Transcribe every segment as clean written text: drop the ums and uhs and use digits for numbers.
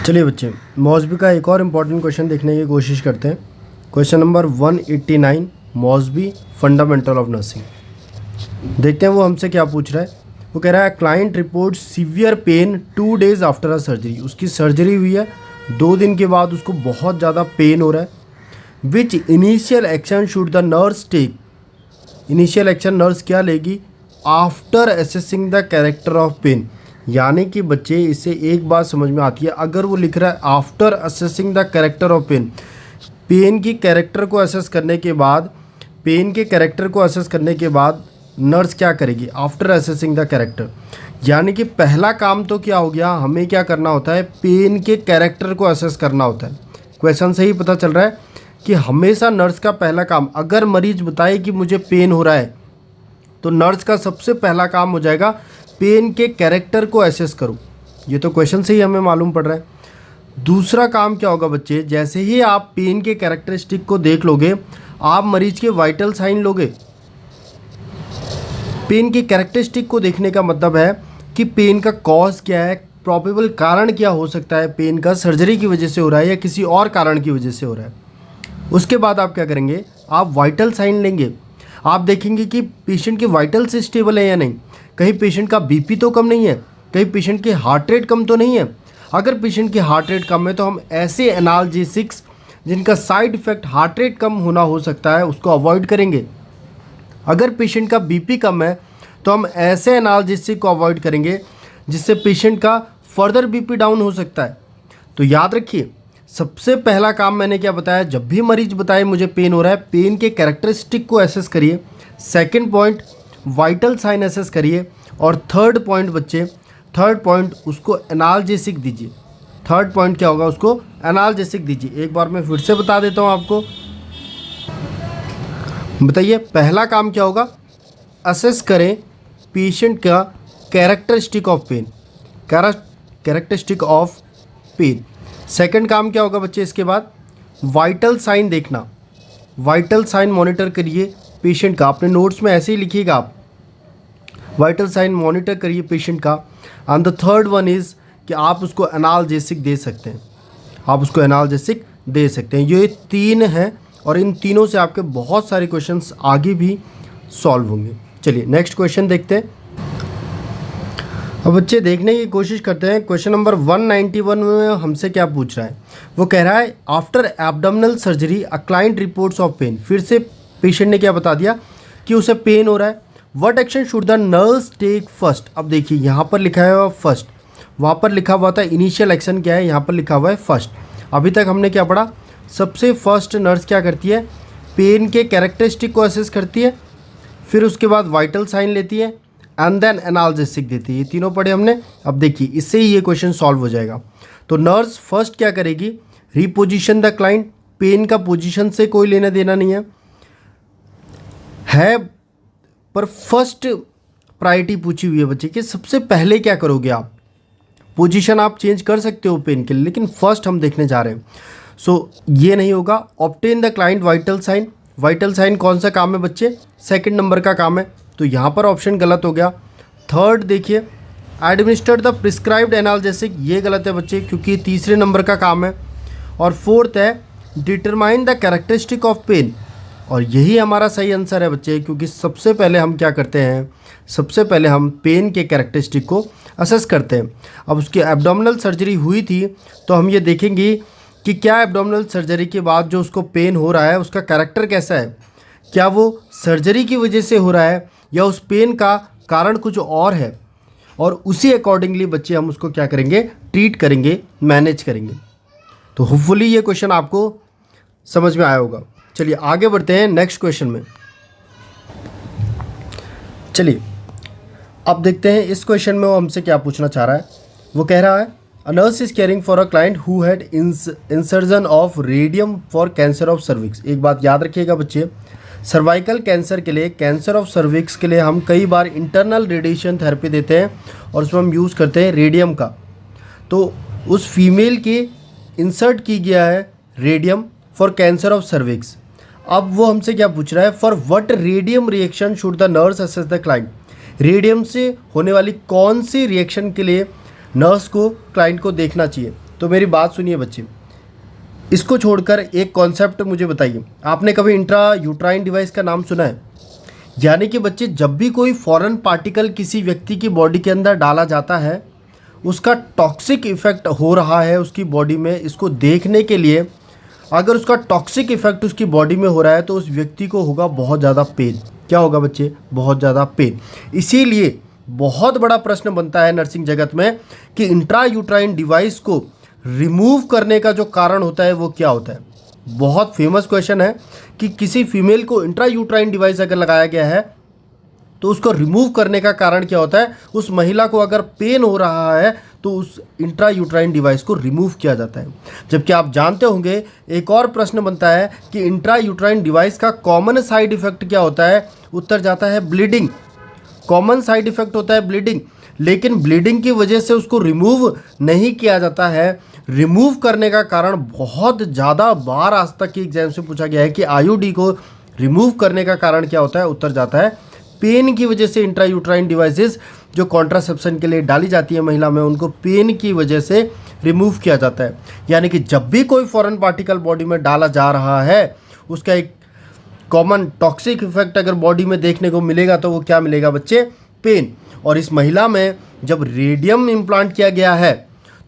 चलिए बच्चे, मॉस्बी का एक और इम्पॉर्टेंट क्वेश्चन देखने की कोशिश करते हैं। Question number 189, Mosby fundamental of nursing. देखते हैं वो हमसे क्या पूछ रहा है। वो कह रहा है client report severe pain 2 days after a surgery. उसकी सर्जरी हुई है, 2 दिन के बाद उसको बहुत ज़्यादा पेन हो रहा है। Which initial action should the nurse take. Initial action nurse क्या लेगी after assessing the character of pain. यानी कि बच्चे इससे एक बात समझ में आती है, अगर वो लिख रहा है after assessing the character of pain, pain की कैरेक्टर को असेस करने के बाद, पेन के कैरेक्टर को असेस करने के बाद नर्स क्या करेगी आफ्टर असेसिंग द कैरेक्टर। यानी कि पहला काम तो क्या हो गया, हमें क्या करना होता है, पेन के कैरेक्टर को असेस करना होता है। क्वेश्चन से ही पता चल रहा है कि हमेशा नर्स का पहला काम, अगर मरीज बताए कि मुझे पेन हो रहा है तो नर्स का सबसे पहला काम हो जाएगा पेन के कैरेक्टर को एसेस करो। ये तो क्वेश्चन से ही हमें मालूम पड़ रहा है। दूसरा काम क्या होगा बच्चे, जैसे ही आप पेन के कैरेक्टरिस्टिक को देख लोगे, आप मरीज के वाइटल साइन लोगे। पेन के कैरेक्टरिस्टिक को देखने का मतलब है कि पेन का कॉज क्या है, प्रोबेबल कारण क्या हो सकता है पेन का, सर्जरी की वजह से हो रहा है या किसी और कारण की वजह से हो रहा है। उसके बाद आप क्या करेंगे, आप वाइटल साइन लेंगे। आप देखेंगे कि पेशेंट के वाइटल्स स्टेबल है या नहीं, कहीं पेशेंट का बीपी तो कम नहीं है, कहीं पेशेंट की हार्ट रेट कम तो नहीं है। अगर पेशेंट की हार्ट रेट कम है तो हम ऐसे एनाल्जेसिक्स जिनका साइड इफ़ेक्ट हार्ट रेट कम होना हो सकता है उसको अवॉइड करेंगे। अगर पेशेंट का बीपी कम है तो हम ऐसे एनाल्जेसिक को अवॉइड करेंगे जिससे पेशेंट का फर्दर बीपी डाउन हो सकता है। तो याद रखिए, सबसे पहला काम मैंने क्या बताया, जब भी मरीज बताए मुझे पेन हो रहा है, पेन के कैरेक्टरिस्टिक को एसेस करिए। Second point, vital sign assess करिए। और थर्ड पॉइंट बच्चे, थर्ड पॉइंट उसको एनाल्जेसिक दीजिए। थर्ड पॉइंट क्या होगा, उसको एनाल्जेसिक दीजिए। एक बार मैं फिर से बता देता हूँ आपको, बताइए पहला काम क्या होगा, असेस करें पेशेंट का characteristic of pain, characteristic of pain. Second काम क्या होगा बच्चे, इसके बाद वाइटल साइन देखना, वाइटल साइन मॉनिटर करिए पेशेंट का। अपने नोट्स में ऐसे ही लिखिएगा आप, वाइटल साइन मॉनिटर करिए पेशेंट का। And the third one is कि आप उसको एनाल्जेसिक दे सकते हैं, आप उसको एनाल्जेसिक दे सकते हैं। ये 3 हैं और इन तीनों से आपके बहुत सारे क्वेश्चंस आगे भी सॉल्व होंगे। चलिए नेक्स्ट क्वेश्चन देखते हैं। अब बच्चे देखने की कोशिश करते हैं, क्वेश्चन नंबर 191 में हमसे क्या पूछ रहा है। वो कह रहा है after abdominal surgery a client reports of pain. फिर से पेशेंट ने क्या बता दिया कि उसे पेन हो रहा है। What action should the nurse take first. अब देखिए यहाँ पर लिखा है फर्स्ट, वहाँ पर लिखा हुआ था इनिशियल एक्शन क्या है, यहाँ पर लिखा हुआ है फर्स्ट। अभी तक हमने क्या पढ़ा, सबसे फर्स्ट नर्स क्या करती है, पेन के कैरेक्टरिस्टिक को असेस करती है, फिर उसके बाद वाइटल साइन लेती है एंड देन एनाल्जेसिक देती है। ये तीनों पढ़े हमने। अब देखिए इससे ही ये क्वेश्चन सॉल्व हो जाएगा। तो नर्स फर्स्ट क्या करेगी, रिपोजिशन द क्लाइंट। पेन का पोजीशन से कोई लेना देना नहीं है पर फर्स्ट प्रायोरिटी पूछी हुई है बच्चे कि सबसे पहले क्या करोगे आप। पोजीशन आप चेंज कर सकते हो पेन के लिए, लेकिन फर्स्ट हम देखने जा रहे हैं। सो ये नहीं होगा। Obtain the client vital sign. Vital sign कौन सा काम है बच्चे, सेकंड नंबर का काम है, तो यहाँ पर ऑप्शन गलत हो गया। थर्ड देखिए, एडमिनिस्टर्ड द प्रिस्क्राइब्ड एनाल्जेसिक, ये गलत है बच्चे क्योंकि तीसरे नंबर का काम है। और फोर्थ है determine the characteristic of pain, और यही हमारा सही आंसर है बच्चे, क्योंकि सबसे पहले हम क्या करते हैं, सबसे पहले हम पेन के कैरेक्टरिस्टिक को असेस करते हैं। अब उसकी एब्डोमिनल सर्जरी हुई थी तो हम ये देखेंगे कि क्या एब्डोमिनल सर्जरी के बाद जो उसको पेन हो रहा है उसका कैरेक्टर कैसा है, क्या वो सर्जरी की वजह से हो रहा है या उस पेन का कारण कुछ और है, और उसी अकॉर्डिंगली बच्चे हम उसको क्या करेंगे, ट्रीट करेंगे, मैनेज करेंगे। तो होपफुली ये क्वेश्चन आपको समझ में आया होगा। चलिए आगे बढ़ते हैं नेक्स्ट क्वेश्चन में। चलिए अब देखते हैं इस क्वेश्चन में वो हमसे क्या पूछना चाह रहा है। वो कह रहा है a nurse is caring for a client who had insertion of radium for cancer of cervix. एक बात याद रखिएगा बच्चे, सर्वाइकल कैंसर के लिए, कैंसर ऑफ सर्विक्स के लिए हम कई बार इंटरनल रेडिएशन थेरेपी देते हैं और उसमें हम यूज़ करते हैं रेडियम का। तो उस फीमेल के इंसर्ट की गया है radium for cancer of cervix. अब वो हमसे क्या पूछ रहा है, for what radium reaction should the nurse assess the client. Radium से होने वाली कौन सी रिएक्शन के लिए नर्स को क्लाइंट को देखना चाहिए। तो मेरी बात सुनिए बच्चे, इसको छोड़कर एक कॉन्सेप्ट मुझे बताइए, आपने कभी इंट्रा यूट्राइन डिवाइस का नाम सुना है? यानी कि बच्चे जब भी कोई फॉरेन पार्टिकल किसी व्यक्ति की बॉडी के अंदर डाला जाता है, उसका टॉक्सिक इफेक्ट हो रहा है उसकी बॉडी में, इसको देखने के लिए अगर उसका टॉक्सिक इफेक्ट उसकी बॉडी में हो रहा है तो उस व्यक्ति को होगा बहुत ज़्यादा पेन। क्या होगा बच्चे? बहुत ज़्यादा पेन। इसीलिए बहुत बड़ा प्रश्न बनता है नर्सिंग जगत में कि इंट्रा यूट्राइन डिवाइस को रिमूव करने का जो कारण होता है वो क्या होता है। बहुत फेमस क्वेश्चन है कि किसी फीमेल को इंट्रा यूट्राइन डिवाइस अगर लगाया गया है तो उसको रिमूव करने का कारण क्या होता है। उस महिला को अगर पेन हो रहा है तो उस इंट्रा यूट्राइन डिवाइस को रिमूव किया जाता है। जबकि आप जानते होंगे एक और प्रश्न बनता है कि इंट्रा यूट्राइन डिवाइस का कॉमन साइड इफेक्ट क्या होता है। उत्तर जाता है ब्लीडिंग। कॉमन साइड इफेक्ट होता है ब्लीडिंग, लेकिन ब्लीडिंग की वजह से उसको रिमूव नहीं किया जाता है। रिमूव करने का कारण बहुत ज़्यादा बार आज तक के एग्जाम से पूछा गया है कि आईयूडी को रिमूव करने का कारण क्या होता है। उत्तर जाता है पेन की वजह से। इंट्रा यूट्राइन डिवाइसेस जो कॉन्ट्रासेप्शन के लिए डाली जाती है महिला में, उनको पेन की वजह से रिमूव किया जाता है। यानी कि जब भी कोई फॉरेन पार्टिकल बॉडी में डाला जा रहा है, उसका एक कॉमन टॉक्सिक इफेक्ट अगर बॉडी में देखने को मिलेगा तो वो क्या मिलेगा बच्चे? पेन। और इस महिला में जब रेडियम इम्प्लांट किया गया है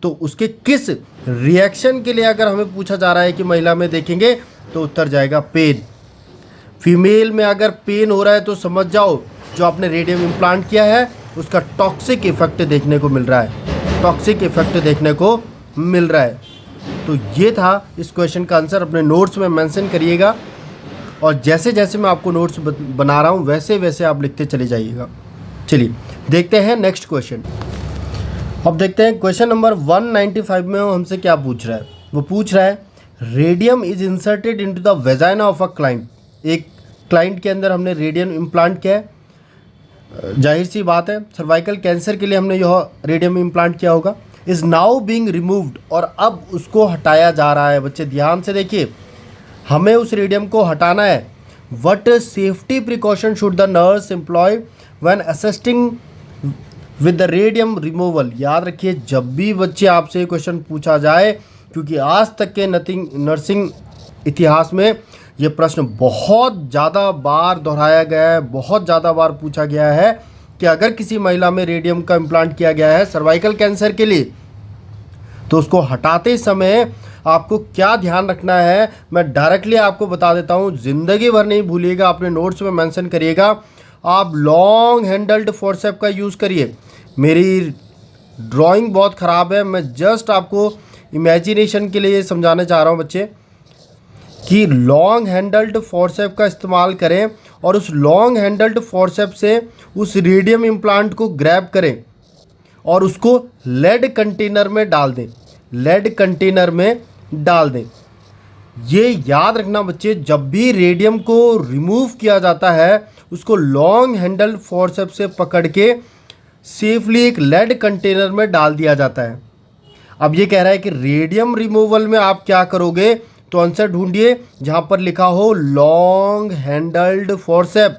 तो उसके किस रिएक्शन के लिए अगर हमें पूछा जा रहा है कि महिला में देखेंगे तो उत्तर जाएगा पेन। फीमेल में अगर पेन हो रहा है तो समझ जाओ जो आपने रेडियम इम्प्लांट किया है उसका टॉक्सिक इफेक्ट देखने को मिल रहा है। टॉक्सिक इफेक्ट देखने को मिल रहा है। तो ये था इस क्वेश्चन का आंसर। अपने नोट्स में मेंशन करिएगा और जैसे जैसे मैं आपको नोट्स बना रहा हूँ वैसे वैसे आप लिखते चले जाइएगा। चलिए देखते हैं नेक्स्ट क्वेश्चन। अब देखते हैं क्वेश्चन नंबर 195 में वो हमसे क्या पूछ रहा है। वो पूछ रहा है radium is inserted into the vagina of a client. एक क्लाइंट के अंदर हमने रेडियम इम्प्लांट किया है, जाहिर सी बात है सर्वाइकल कैंसर के लिए हमने यह रेडियम इम्प्लांट किया होगा। इज़ नाउ बीइंग रिमूव्ड, और अब उसको हटाया जा रहा है। बच्चे ध्यान से देखिए, हमें उस रेडियम को हटाना है। What safety precaution should the nurse employ when assisting with the radium removal. याद रखिए जब भी बच्चे आपसे क्वेश्चन पूछा जाए, क्योंकि आज तक के नर्सिंग इतिहास में ये प्रश्न बहुत ज़्यादा बार दोहराया गया है, बहुत ज़्यादा बार पूछा गया है कि अगर किसी महिला में रेडियम का इम्प्लांट किया गया है सर्वाइकल कैंसर के लिए तो उसको हटाते समय आपको क्या ध्यान रखना है। मैं डायरेक्टली आपको बता देता हूँ, ज़िंदगी भर नहीं भूलिएगा, अपने नोट्स में मेंशन करिएगा। आप लॉन्ग हैंडल्ड फोर्सेप का यूज़ करिए। मेरी ड्राइंग बहुत ख़राब है, मैं जस्ट आपको इमेजिनेशन के लिए समझाना चाह रहा हूँ बच्चे कि लॉन्ग हैंडल्ड फोर्सेप का इस्तेमाल करें और उस लॉन्ग हैंडल्ड फोर्सेप से उस रेडियम इम्प्लांट को ग्रैब करें और उसको लेड कंटेनर में डाल दें। लेड कंटेनर में डाल दें। ये याद रखना बच्चे, जब भी रेडियम को रिमूव किया जाता है उसको लॉन्ग हैंडल्ड फोर्सेप से पकड़ के सेफली एक लेड कंटेनर में डाल दिया जाता है। अब ये कह रहा है कि रेडियम रिमूवल में आप क्या करोगे, तो आंसर ढूंढिए जहाँ पर लिखा हो लॉन्ग हैंडल्ड फोर्सेप।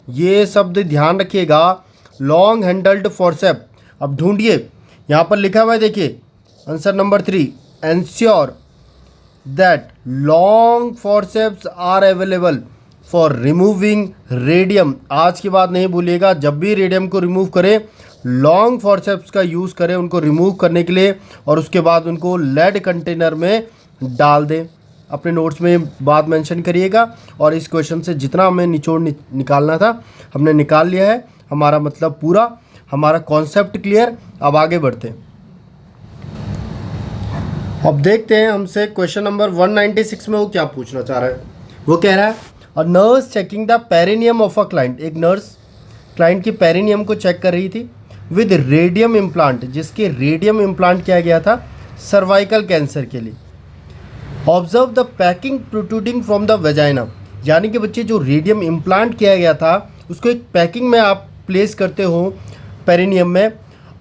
ये शब्द ध्यान रखिएगा, लॉन्ग हैंडल्ड फोर्सेप। अब ढूंढिए, यहाँ पर लिखा हुआ है, देखिए answer number 3, ensure that long forceps are available for removing radium. आज की बात नहीं भूलिएगा, जब भी रेडियम को रिमूव करें लॉन्ग फोर्सेप्स का यूज़ करें उनको रिमूव करने के लिए, और उसके बाद उनको लेड कंटेनर में डाल दें। अपने नोट्स में बात मेंशन करिएगा। और इस क्वेश्चन से जितना हमें निचोड़ निकालना था हमने निकाल लिया है। हमारा मतलब पूरा, हमारा कॉन्सेप्ट क्लियर। अब आगे बढ़ते हैं। अब देखते हैं हमसे क्वेश्चन नंबर 196 में वो क्या पूछना चाह रहा है। वो कह रहा है a nurse checking the perineum of a client. एक नर्स क्लाइंट की पेरिनियम को चेक कर रही थी विद रेडियम इम्प्लांट, जिसके रेडियम इम्प्लांट किया गया था सर्वाइकल कैंसर के लिए। Observe the packing protruding from the vagina. यानी कि बच्चे जो रेडियम इम्प्लांट किया गया था उसको एक पैकिंग में आप प्लेस करते हो पेरिनियम में।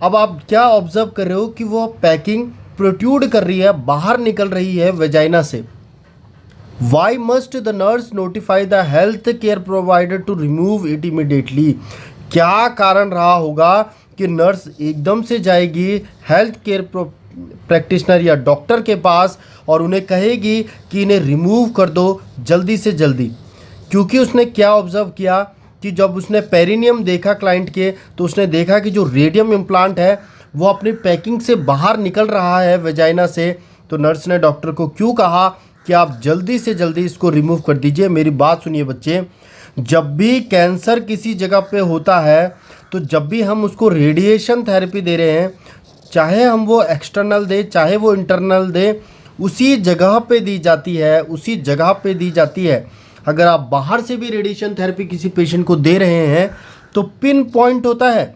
अब आप क्या ऑब्जर्व कर रहे हो कि वो पैकिंग प्रोट्रूड कर रही है, बाहर निकल रही है वेजाइना से। Why must the nurse notify the health care provider to remove it immediately. क्या कारण रहा होगा कि नर्स एकदम से जाएगी हेल्थ केयर प्रैक्टिशनर या डॉक्टर के पास और उन्हें कहेगी कि इन्हें रिमूव कर दो जल्दी से जल्दी। क्योंकि उसने क्या ऑब्ज़र्व किया कि जब उसने पेरिनियम देखा क्लाइंट के, तो उसने देखा कि जो रेडियम इम्प्लांट है वो अपनी पैकिंग से बाहर निकल रहा है वेजाइना से। तो नर्स ने डॉक्टर को क्यों कहा कि आप जल्दी से जल्दी इसको रिमूव कर दीजिए। मेरी बात सुनिए बच्चे, जब भी कैंसर किसी जगह पे होता है तो जब भी हम उसको रेडिएशन थेरेपी दे रहे हैं, चाहे हम वो एक्सटर्नल दें चाहे वो इंटरनल दें, उसी जगह पे दी जाती है, उसी जगह पे दी जाती है। अगर आप बाहर से भी रेडिएशन थेरेपी किसी पेशेंट को दे रहे हैं तो पिन पॉइंट होता है,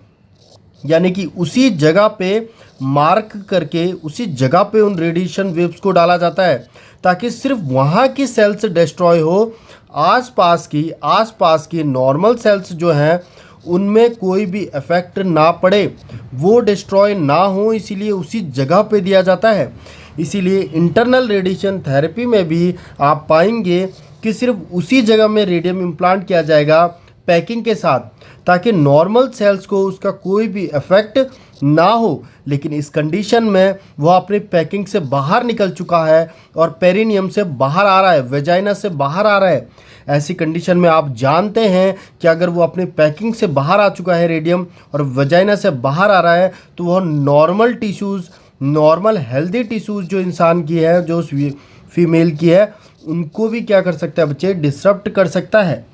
यानी कि उसी जगह पे मार्क करके उसी जगह पे उन रेडिएशन वेव्स को डाला जाता है ताकि सिर्फ वहाँ की सेल्स डिस्ट्रॉय हो, आसपास की नॉर्मल सेल्स जो हैं उनमें कोई भी इफेक्ट ना पड़े, वो डिस्ट्रॉय ना हो, इसीलिए उसी जगह पे दिया जाता है। इसीलिए इंटरनल रेडिएशन थेरेपी में भी आप पाएंगे कि सिर्फ उसी जगह में रेडियम इम्प्लांट किया जाएगा पैकिंग के साथ, ताकि नॉर्मल सेल्स को उसका कोई भी इफेक्ट ना हो। लेकिन इस कंडीशन में वो अपनी पैकिंग से बाहर निकल चुका है और पेरिनियम से बाहर आ रहा है, वेजाइना से बाहर आ रहा है। ऐसी कंडीशन में आप जानते हैं कि अगर वो अपनी पैकिंग से बाहर आ चुका है रेडियम और वेजाइना से बाहर आ रहा है, तो वह normal tissues, normal healthy tissues जो इंसान की है, जो उस फीमेल की है, उनको भी क्या कर सकता है बच्चे, डिसरप्ट कर सकता है।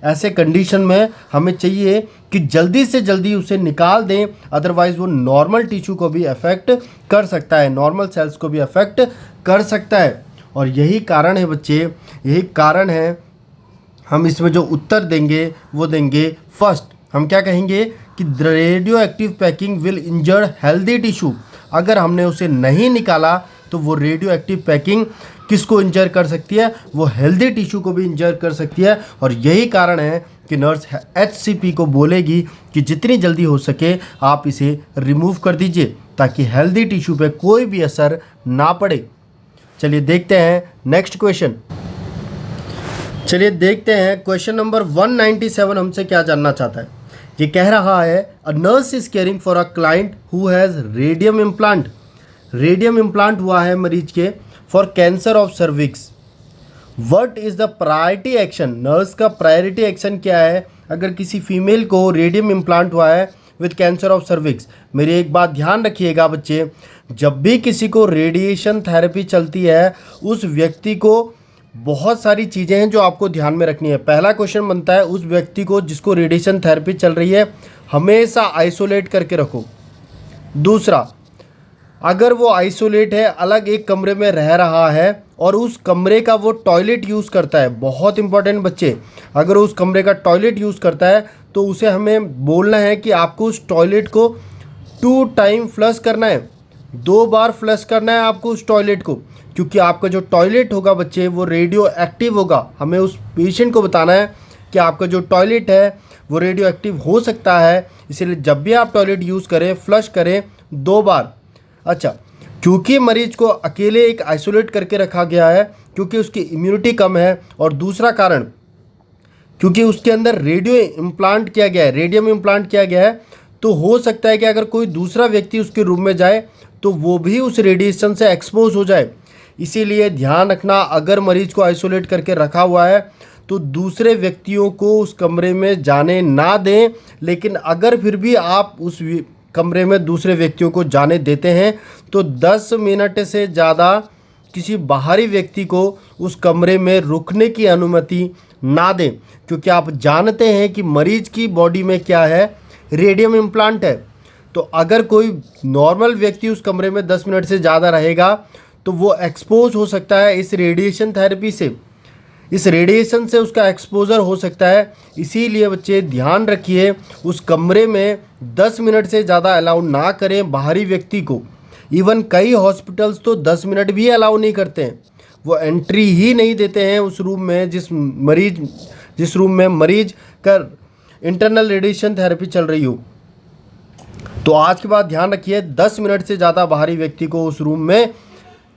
ऐसे कंडीशन में हमें चाहिए कि जल्दी से जल्दी उसे निकाल दें, अदरवाइज़ वो नॉर्मल टिश्यू को भी अफेक्ट कर सकता है, नॉर्मल सेल्स को भी अफेक्ट कर सकता है। और यही कारण है बच्चे, यही कारण है हम इसमें जो उत्तर देंगे वो देंगे फर्स्ट। हम क्या कहेंगे कि radioactive packing will injure healthy tissue. अगर हमने उसे नहीं निकाला तो वो रेडियो एक्टिव पैकिंग किसको इंजर कर सकती है, वो हेल्दी टिश्यू को भी इंजर कर सकती है। और यही कारण है कि नर्स HCP को बोलेगी कि जितनी जल्दी हो सके आप इसे रिमूव कर दीजिए ताकि हेल्दी टिश्यू पे कोई भी असर ना पड़े। चलिए देखते हैं नेक्स्ट क्वेश्चन। चलिए देखते हैं क्वेश्चन नंबर 197 हमसे क्या जानना चाहता है। ये कह रहा है a nurse is caring for a client who has radium implant. Radium implant हुआ है मरीज के for cancer of cervix. What is the priority action. Nurse का प्रायोरिटी एक्शन क्या है अगर किसी फीमेल को रेडियम इम्प्लांट हुआ है विद कैंसर ऑफ सर्विक्स। मेरी एक बात ध्यान रखिएगा बच्चे, जब भी किसी को रेडिएशन थेरेपी चलती है उस व्यक्ति को बहुत सारी चीज़ें हैं जो आपको ध्यान में रखनी है। पहला क्वेश्चन बनता है उस व्यक्ति को जिसको रेडिएशन थेरेपी चल रही है हमेशा आइसोलेट करके रखो। दूसरा, अगर वो आइसोलेट है, अलग एक कमरे में रह रहा है और उस कमरे का वो टॉयलेट यूज़ करता है, बहुत इंपॉर्टेंट बच्चे, अगर उस कमरे का टॉयलेट यूज़ करता है तो उसे हमें बोलना है कि आपको उस टॉयलेट को 2 टाइम फ्लश करना है, 2 बार फ्लश करना है आपको उस टॉयलेट को, क्योंकि आपका जो टॉयलेट होगा बच्चे वो रेडियो एक्टिव होगा। हमें उस पेशेंट को बताना है कि आपका जो टॉयलेट है वो रेडियो एक्टिव हो सकता है, इसलिए जब भी आप टॉयलेट यूज़ करें फ्लश करें 2 बार। अच्छा, क्योंकि मरीज को अकेले एक आइसोलेट करके रखा गया है क्योंकि उसकी इम्यूनिटी कम है, और दूसरा कारण क्योंकि उसके अंदर रेडियो इम्प्लांट किया गया है, रेडियम इम्प्लांट किया गया है, तो हो सकता है कि अगर कोई दूसरा व्यक्ति उसके रूम में जाए तो वो भी उस रेडिएशन से एक्सपोज हो जाए। इसीलिए ध्यान रखना, अगर मरीज को आइसोलेट करके रखा हुआ है तो दूसरे व्यक्तियों को उस कमरे में जाने ना दें। लेकिन अगर फिर भी आप उस कमरे में दूसरे व्यक्तियों को जाने देते हैं तो 10 मिनट से ज़्यादा किसी बाहरी व्यक्ति को उस कमरे में रुकने की अनुमति ना दें, क्योंकि आप जानते हैं कि मरीज की बॉडी में क्या है, रेडियम इम्प्लांट है। तो अगर कोई नॉर्मल व्यक्ति उस कमरे में 10 मिनट से ज़्यादा रहेगा तो वो एक्सपोज हो सकता है इस रेडिएशन थेरेपी से, इस रेडिएशन से उसका एक्सपोजर हो सकता है। इसीलिए बच्चे ध्यान रखिए, उस कमरे में 10 मिनट से ज़्यादा अलाउ ना करें बाहरी व्यक्ति को। इवन कई हॉस्पिटल्स तो 10 मिनट भी अलाउ नहीं करते हैं, वो एंट्री ही नहीं देते हैं उस रूम में जिस रूम में मरीज का इंटरनल रेडिएशन थेरेपी चल रही हो। तो आज के बाद ध्यान रखिए, 10 मिनट से ज़्यादा बाहरी व्यक्ति को उस रूम में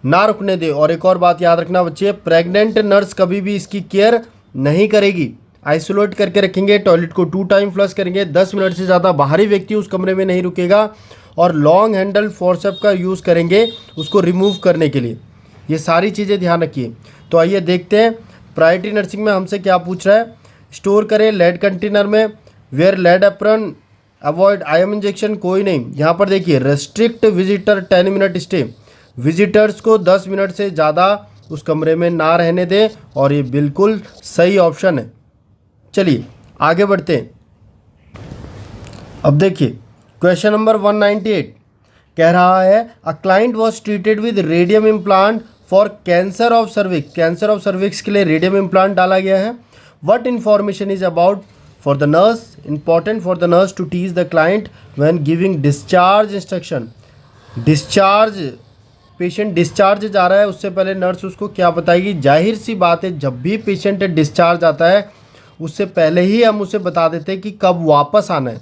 ना रुकने दे। और एक और बात याद रखना बच्चे, प्रेग्नेंट नर्स कभी भी इसकी केयर नहीं करेगी, आइसोलेट करके रखेंगे, टॉयलेट को 2 टाइम फ्लश करेंगे, 10 मिनट से ज़्यादा बाहरी व्यक्ति उस कमरे में नहीं रुकेगा। और लॉन्ग हैंडल फोर्सेप का यूज़ करेंगे उसको रिमूव करने के लिए। ये सारी चीज़ें ध्यान रखिए। तो आइए देखते हैं प्रायोरिटी नर्सिंग में हमसे क्या पूछ रहा है। स्टोर करें लेड कंटेनर में, वेयर लेड एप्रन, अवॉइड आयम इंजेक्शन, कोई नहीं। यहाँ पर देखिए restrict visitor 10 minute stay, visitors को 10 मिनट से ज़्यादा उस कमरे में ना रहने दें, और ये बिल्कुल सही ऑप्शन है। चलिए आगे बढ़ते हैं। अब देखिए क्वेश्चन नंबर 198 कह रहा है a client was treated with radium implant for cancer of cervix. Cancer of cervix के लिए रेडियम इम्प्लांट डाला गया है। What information is about for the nurse, important for the nurse to teach the client when giving discharge instruction. Discharge, patient discharge जा रहा है, उससे पहले नर्स उसको क्या बताएगी। जाहिर सी बात है जब भी पेशेंट डिस्चार्ज आता है उससे पहले ही हम उसे बता देते हैं कि कब वापस आना है,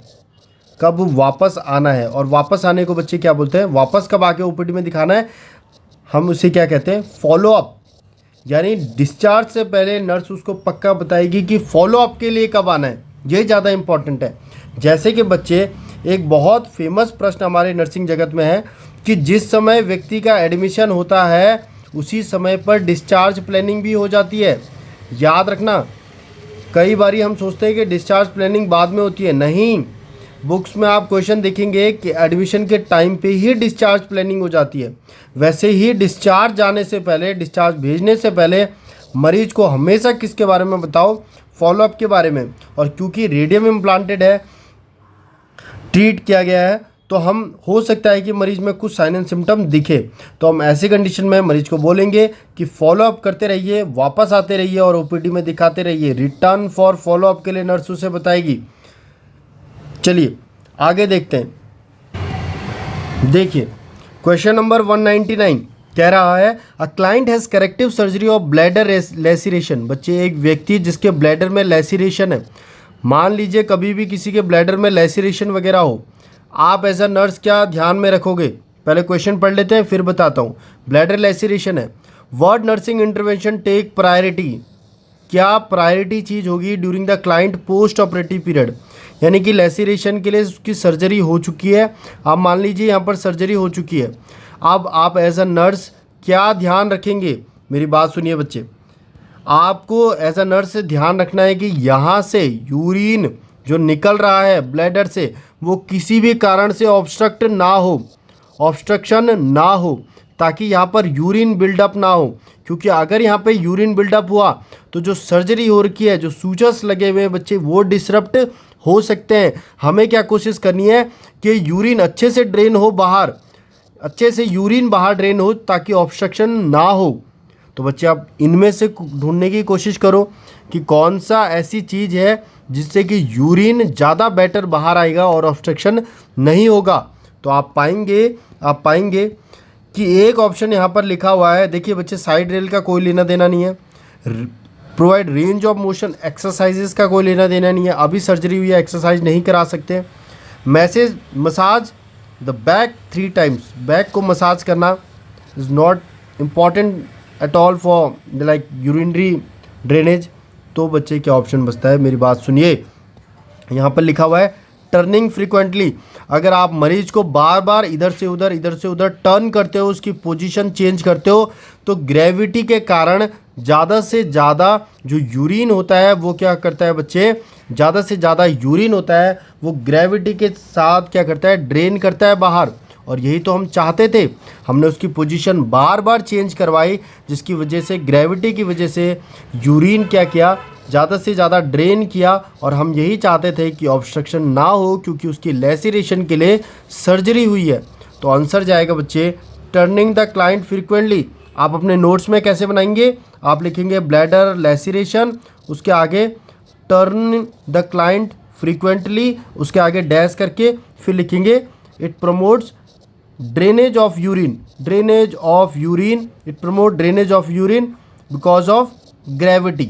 कब वापस आना है। और वापस आने को बच्चे क्या बोलते हैं, वापस कब आके ओपीडी में दिखाना है, हम उसे क्या कहते हैं, फॉलो अप। यानी डिस्चार्ज से पहले नर्स उसको पक्का बताएगी कि फॉलो अप के लिए कब आना है। ये ज़्यादा इंपॉर्टेंट है। जैसे कि बच्चे एक बहुत फेमस प्रश्न हमारे नर्सिंग जगत में है कि जिस समय व्यक्ति का एडमिशन होता है उसी समय पर डिस्चार्ज प्लानिंग भी हो जाती है। याद रखना, कई बारी हम सोचते हैं कि डिस्चार्ज प्लानिंग बाद में होती है, नहीं। बुक्स में आप क्वेश्चन देखेंगे कि एडमिशन के टाइम पे ही डिस्चार्ज प्लानिंग हो जाती है। वैसे ही डिस्चार्ज जाने से पहले, डिस्चार्ज भेजने से पहले मरीज को हमेशा किसके बारे में बताओ, फॉलोअप के बारे में। और क्योंकि रेडियम इम्प्लांटेड है, ट्रीट किया गया है, तो हम हो सकता है कि मरीज में कुछ साइन एंड सिम्टम दिखे, तो हम ऐसी कंडीशन में मरीज को बोलेंगे कि फॉलोअप करते रहिए, वापस आते रहिए और ओपीडी में दिखाते रहिए। रिटर्न फॉर फॉलोअप के लिए नर्स उसे बताएगी। चलिए आगे देखते हैं। देखिए क्वेश्चन नंबर 199 कह रहा है a client has corrective surgery of bladder laceration. बच्चे एक व्यक्ति जिसके ब्लैडर में लेसिरेशन है, मान लीजिए कभी भी किसी के ब्लैडर में लेसिरेशन वगैरह हो, आप एज अ नर्स क्या ध्यान में रखोगे। पहले क्वेश्चन पढ़ लेते हैं फिर बताता हूँ। ब्लैडर लेसिरेशन है, what nursing intervention take priority, क्या प्रायोरिटी चीज़ होगी during the client post operative period. यानी कि लेसिरेशन के लिए उसकी सर्जरी हो चुकी है, आप मान लीजिए यहाँ पर सर्जरी हो चुकी है। अब आप एज अ नर्स क्या ध्यान रखेंगे, मेरी बात सुनिए बच्चे। आपको एज अ नर्स ध्यान रखना है कि यहाँ से यूरिन जो निकल रहा है ब्लैडर से वो किसी भी कारण से ऑब्स्ट्रक्ट ना हो, ऑब्स्ट्रक्शन ना हो, ताकि यहाँ पर यूरिन बिल्डअप ना हो। क्योंकि अगर यहाँ पे यूरिन बिल्डअप हुआ तो जो सर्जरी हो रखी है, जो सूचर्स लगे हुए हैं बच्चे, वो डिसरप्ट हो सकते हैं। हमें क्या कोशिश करनी है कि यूरिन अच्छे से ड्रेन हो बाहर, अच्छे से यूरिन बाहर ड्रेन हो ताकि ऑब्स्ट्रक्शन ना हो। तो बच्चे आप इनमें से ढूंढने की कोशिश करो कि कौन सा ऐसी चीज़ है जिससे कि यूरिन ज़्यादा बेटर बाहर आएगा और ऑब्स्ट्रक्शन नहीं होगा। तो आप पाएंगे कि एक ऑप्शन यहाँ पर लिखा हुआ है। देखिए बच्चे, साइड रेल का कोई लेना देना नहीं है, provide range of motion exercises का कोई लेना देना नहीं है, अभी सर्जरी हुई है, एक्सरसाइज नहीं करा सकते। Massage the back 3 times, back को मसाज करना is not important at all for like urinary drainage. तो बच्चे क्या ऑप्शन बचता है, मेरी बात सुनिए। यहाँ पर लिखा हुआ है टर्निंग फ्रीक्वेंटली। अगर आप मरीज को बार बार इधर से उधर टर्न करते हो, उसकी पोजीशन चेंज करते हो, तो ग्रेविटी के कारण ज़्यादा से ज़्यादा जो यूरिन होता है वो क्या करता है बच्चे, ज़्यादा से ज़्यादा यूरिन होता है वो ग्रेविटी के साथ क्या करता है, ड्रेन करता है बाहर। और यही तो हम चाहते थे, हमने उसकी पोजीशन बार बार चेंज करवाई, जिसकी वजह से ग्रेविटी की वजह से यूरिन क्या किया, ज़्यादा से ज़्यादा ड्रेन किया। और हम यही चाहते थे कि ऑब्स्ट्रक्शन ना हो, क्योंकि उसकी लेसिरेशन के लिए सर्जरी हुई है। तो आंसर जाएगा बच्चे टर्निंग द क्लाइंट फ्रीक्वेंटली। आप अपने नोट्स में कैसे बनाएंगे, आप लिखेंगे ब्लैडर लेसिरेशन, उसके आगे टर्न द क्लाइंट फ्रीक्वेंटली, उसके आगे डैश करके फिर लिखेंगे it promotes drainage of urine, it promote drainage of urine because of gravity.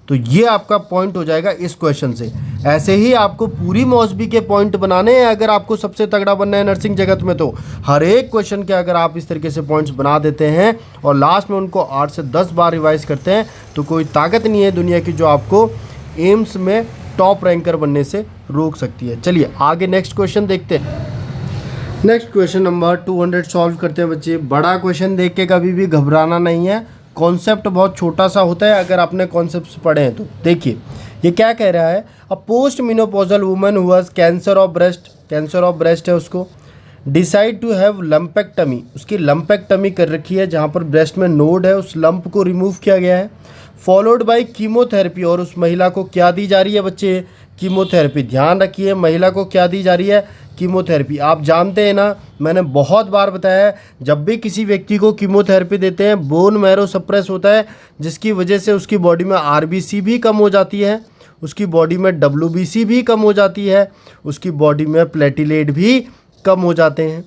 तो ये आपका पॉइंट हो जाएगा इस क्वेश्चन से। ऐसे ही आपको पूरी मौसबी के पॉइंट बनाने हैं अगर आपको सबसे तगड़ा बनना है नर्सिंग जगत में। तो हर एक क्वेश्चन के अगर आप इस तरीके से पॉइंट्स बना देते हैं और लास्ट में उनको 8 से 10 बार रिवाइज करते हैं, तो कोई ताकत नहीं है दुनिया की जो आपको एम्स में टॉप रैंकर बनने से रोक सकती है। चलिए आगे नेक्स्ट क्वेश्चन देखते हैं। नेक्स्ट क्वेश्चन नंबर 200 सॉल्व करते हैं बच्चे। बड़ा क्वेश्चन देख के कभी भी घबराना नहीं है, कॉन्सेप्ट बहुत छोटा सा होता है अगर आपने कॉन्सेप्ट पढ़े हैं तो। देखिए ये क्या कह रहा है, अ post menopausal woman who has cancer of breast है, उसको डिसाइड टू हैव लंपेक्टमी, उसकी लंपेक्टमी कर रखी है, जहाँ पर ब्रेस्ट में नोड है उस लंप को रिमूव किया गया है, फॉलोड बाय कीमोथेरेपी, और उस महिला को क्या दी जा रही है बच्चे, कीमोथेरेपी। ध्यान रखिए महिला को क्या दी जा रही है, कीमोथेरेपी। आप जानते हैं ना, मैंने बहुत बार बताया है, जब भी किसी व्यक्ति को कीमोथेरेपी देते हैं बोन मैरो सप्रेस होता है, जिसकी वजह से उसकी बॉडी में आरबीसी भी कम हो जाती है, उसकी बॉडी में डब्ल्यूबीसी भी कम हो जाती है, उसकी बॉडी में प्लेटिलेट भी कम हो जाते हैं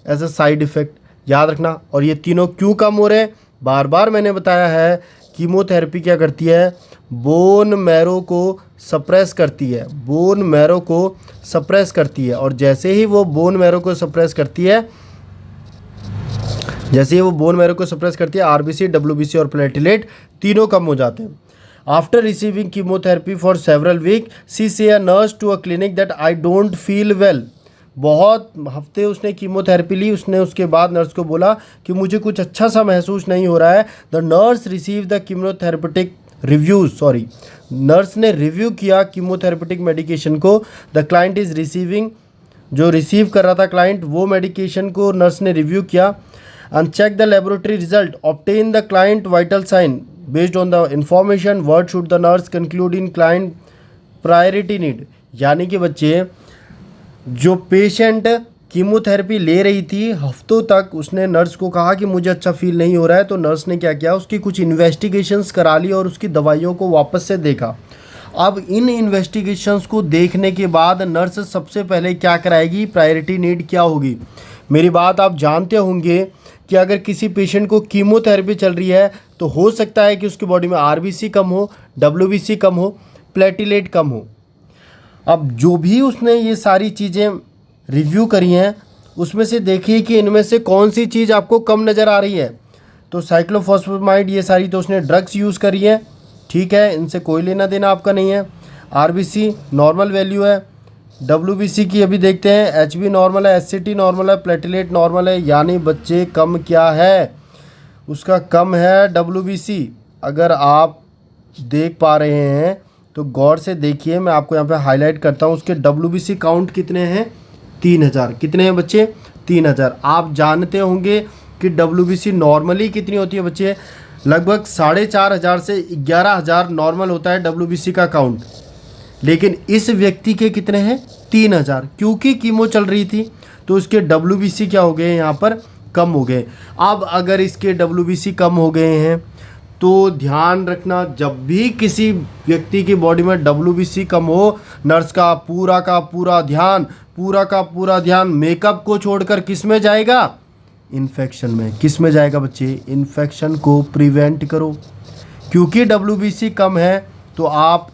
एज अ साइड इफ़ेक्ट, याद रखना। और ये तीनों क्यों कम हो रहे हैं, बार बार मैंने बताया है, कीमोथेरेपी क्या करती है, बोन मैरो को सप्रेस करती है, बोन मैरो को सप्रेस करती है, और जैसे ही वो बोन मैरो को सप्रेस करती है, आरबीसी, डब्ल्यूबीसी और प्लेटिलेट तीनों कम हो जाते हैं। After receiving chemotherapy for several week says a nurse to a clinic that I don't feel well. बहुत हफ्ते उसने कीमोथेरेपी ली, उसने उसके बाद नर्स को बोला कि मुझे कुछ अच्छा सा महसूस नहीं हो रहा है। The nurse receive the chemotherapeutic nurse ने रिव्यू किया कीमोथेरेपेटिक मेडिकेशन को। द क्लाइंट इज़ रिसीविंग, जो रिसीव कर रहा था क्लाइंट, वो मेडिकेशन को नर्स ने रिव्यू किया। And check the laboratory result, obtain the client vital sign based on the information, what should the nurse conclude in client priority need. यानी कि बच्चे जो पेशेंट कीमोथेरेपी ले रही थी हफ्तों तक, उसने नर्स को कहा कि मुझे अच्छा फील नहीं हो रहा है, तो नर्स ने क्या किया, उसकी कुछ इन्वेस्टिगेशंस करा ली और उसकी दवाइयों को वापस से देखा। अब इन इन्वेस्टिगेशंस को देखने के बाद नर्स सबसे पहले क्या कराएगी, प्रायोरिटी नीड क्या होगी। मेरी बात आप जानते होंगे कि अगर किसी पेशेंट को कीमोथेरेपी चल रही है तो हो सकता है कि उसकी बॉडी में आरबीसी कम हो, डब्ल्यूबीसी कम हो, प्लेटिलेट कम हो। अब जो भी उसने ये सारी चीज़ें रिव्यू करी हैं उसमें से देखिए कि इनमें से कौन सी चीज़ आपको कम नज़र आ रही है। तो साइक्लोफॉस्फेमाइड, ये सारी तो उसने ड्रग्स यूज़ करी है, ठीक है, इनसे कोई लेना देना आपका नहीं है। आरबीसी नॉर्मल वैल्यू है, डब्ल्यूबीसी की अभी देखते हैं, एचबी नॉर्मल है, एससीटी नॉर्मल है, प्लेटिलेट नॉर्मल है, यानी बच्चे कम क्या है, उसका कम है डब्ल्यूबीसी। अगर आप देख पा रहे हैं तो गौर से देखिए, मैं आपको यहाँ पे हाईलाइट करता हूँ, उसके डब्ल्यूबीसी काउंट कितने हैं, 3000। कितने हैं बच्चे, 3000। आप जानते होंगे कि डब्ल्यूबीसी नॉर्मली कितनी होती है बच्चे, लगभग 4500 से 11000 नॉर्मल होता है डब्ल्यूबीसी का काउंट, लेकिन इस व्यक्ति के कितने हैं, 3000, क्योंकि कीमो चल रही थी तो उसके डब्ल्यूबीसी क्या हो गए, यहाँ पर कम हो गए। अब अगर इसके डब्ल्यूबीसी कम हो गए हैं तो ध्यान रखना, जब भी किसी व्यक्ति की बॉडी में डब्ल्यूबीसी कम हो, नर्स का पूरा ध्यान मेकअप को छोड़कर किस में जाएगा, इन्फेक्शन में। किस में जाएगा बच्चे, इन्फेक्शन को प्रिवेंट करो। क्योंकि डब्ल्यूबीसी कम है तो आप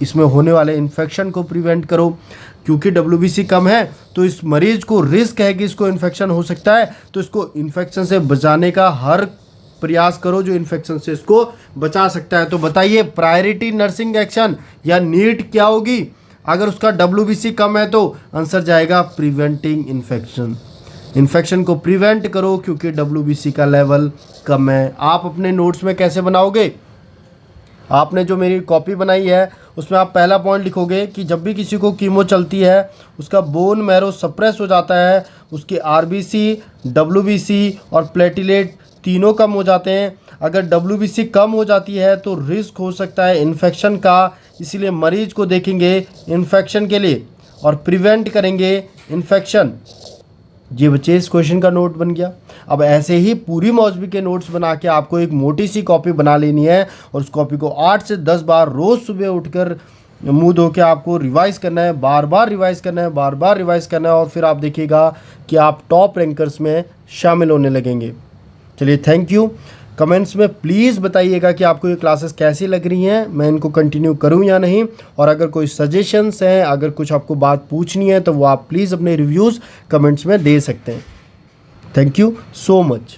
इसमें होने वाले इन्फेक्शन को प्रिवेंट करो। क्योंकि डब्ल्यूबीसी कम है तो इस मरीज को रिस्क है कि इसको इन्फेक्शन हो सकता है, तो इसको इन्फेक्शन से बचाने का हर प्रयास करो जो इन्फेक्शन से इसको बचा सकता है। तो बताइए प्रायोरिटी नर्सिंग एक्शन या नीड क्या होगी, अगर उसका डब्ल्यूबीसी कम है तो आंसर जाएगा प्रिवेंटिंग इन्फेक्शन। इन्फेक्शन को प्रिवेंट करो क्योंकि डब्ल्यूबीसी का लेवल कम है। आप अपने नोट्स में कैसे बनाओगे, आपने जो मेरी कॉपी बनाई है उसमें आप पहला पॉइंट लिखोगे कि जब भी किसी को कीमो चलती है उसका बोन मैरो सप्रेस हो जाता है, उसके आरबीसी, डब्ल्यूबीसी और प्लेटिलेट तीनों कम हो जाते हैं। अगर डब्ल्यूबीसी कम हो जाती है तो रिस्क हो सकता है इन्फेक्शन का, इसीलिए मरीज को देखेंगे इन्फेक्शन के लिए और प्रिवेंट करेंगे इन्फेक्शन। ये बच्चे इस क्वेश्चन का नोट बन गया। अब ऐसे ही पूरी मौजवी के नोट्स बना के आपको एक मोटी सी कॉपी बना लेनी है और उस कॉपी को 8 से 10 बार रोज़ सुबह उठकर मुंह धो के आपको रिवाइज़ करना है, बार बार रिवाइज़ करना है और फिर आप देखिएगा कि आप टॉप रैंकर्स में शामिल होने लगेंगे। चलिए थैंक यू। कमेंट्स में प्लीज़ बताइएगा कि आपको ये क्लासेस कैसी लग रही हैं, मैं इनको कंटिन्यू करूं या नहीं, और अगर कोई सजेशंस हैं, अगर कुछ आपको बात पूछनी है तो वो आप प्लीज़ अपने रिव्यूज़ कमेंट्स में दे सकते हैं। Thank you so much.